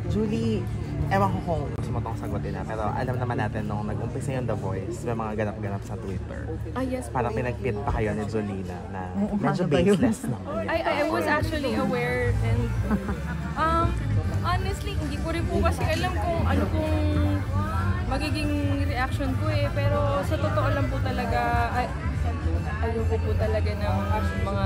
Julie, ewan ko kung gusto mo itong sagutin na, pero alam naman natin nung nag-umpisa yung The Voice, may mga ganap-ganap sa Twitter. Yes. Parang pinag-pit pa kayo ni Jolina na medyo baseless naman. I was actually aware and honestly, hindi ko rin po kasi alam kung ano pong magiging reaction ko pero sa totoo lang po talaga, ayoko po talaga ng mga,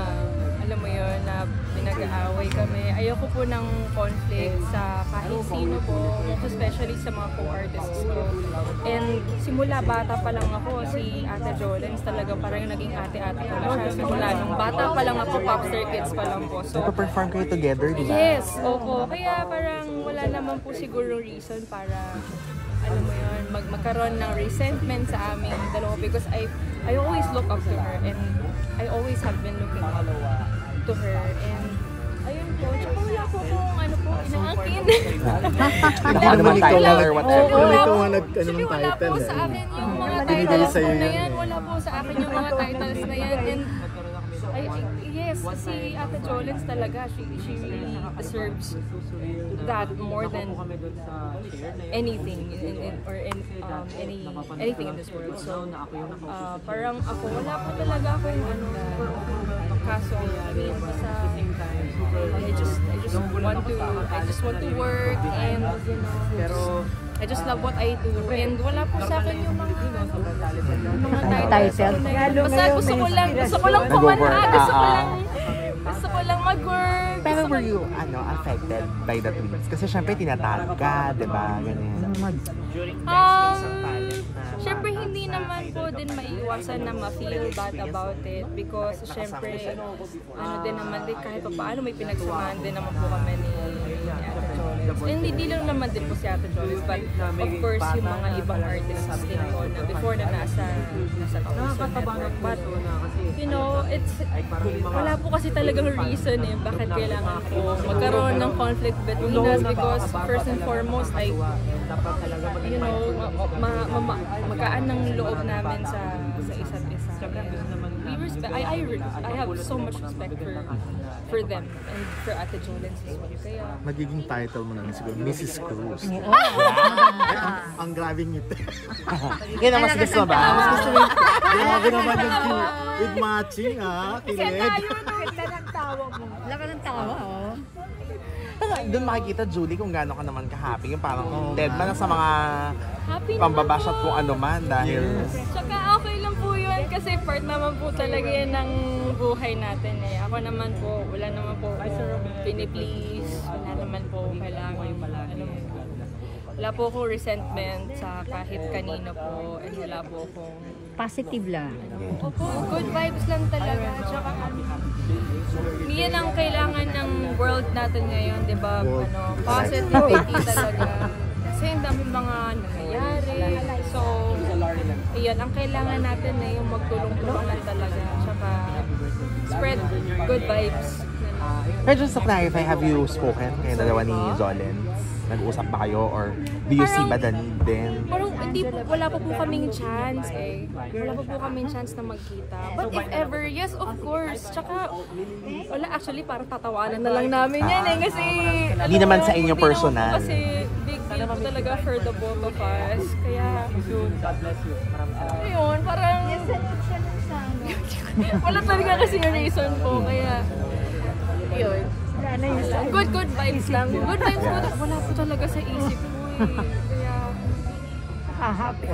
alam mo yun, na pinag-aaway kami. Ayoko po ng conflict sa kahit sino po, most especially sa mga co-artists ko. And simula bata pa lang ako, si Ate Jolens talaga parang naging ate-ate ko na siya. Simula nung bata pa lang ako, Popstar Kids pa lang po. So, perform kayo together, di ba? Yes, opo. Kaya parang wala naman po siguro reason para, alam mo yun, magkaroon ng resentment sa aming dalawa because I always look up to her and I always have been looking up to her and ayun po, tsaka wala po kung ano po inaangkin. Hindi naman title or whatever. Wala po sa akin yung mga titles po na yan. Wala po sa akin yung mga titles na yan. And yes, si Ate Jolens talaga, she really deserves that more than anything anything in this world. So, parang ako, wala po talaga ako yung kaso. I mean, basta, I just want to work and, you know, I just love what I do. And wala po sa akin yung mga title. Basta gusto ko lang kumanta, gusto ko lang mag-work. Pero were you affected by the tweets? Kasi syempre tinatag ka, di ba? Ganyan. Syempre hindi naman po din maiiwasan na ma-feel bad about it because syempre din naman din kahit pa paano may pinagsamahan din naman po kami ni Ate Jolens. And hindi lang naman din po si Ate Jolens but of course yung mga ibang artists din po na before na nasa Kawiso Network. But you know, wala po kasi talagang reason bakit kailangan ko magkaroon ng conflict between us because first and foremost you know, magaan ng loob namin sa isa't isa. We respect, I have so much respect for them and for Ate Jolens as well. Kaya magiging title mo na siguro, Mrs. Cruz. Ang grabing ngiti. Yan ang mas gusto ba? Mas gusto mo grabe naman yung with matching kilid. Ganda ng tawa mo. Laka ng tawa, Doon makikita, Julie, kung gaano ka naman ka-happy. Yung parang dead man sa mga pambabash at kung ano man dahil... Tsaka okay lang po yun kasi part naman po talaga yan ng buhay natin Ako naman po, wala naman po piniplease. Wala naman po kailangan. Wala po akong resentment sa kahit kanino po and wala po akong... Positive lang. Opo, good vibes lang talaga. Tsaka yan ang kailangan ng world natin ngayon, di ba? Positivity talaga. Kasi ang daming mga nangyayari. So, yan, ang kailangan natin yung magtulong-tulong lang talaga. Tsaka, spread good vibes. Pero just to clarify, have you spoken kayo dalawa ni Jolens? Nag-usap ba kayo or do you see ba the need din? Parang wala pa po kaming chance Wala pa po kaming chance na magkita. But if ever, yes, of course. Tsaka, wala actually, parang tatawanan na lang namin yan kasi... Hindi naman sa inyo personal. Kasi big deal po talaga for the both of us. Kaya, ayun, parang... wala talaga kasi yung reason po. Kaya, yun. Good vibes lang. Good vibes po. Wala po talaga sa isip ko Kaya, happy.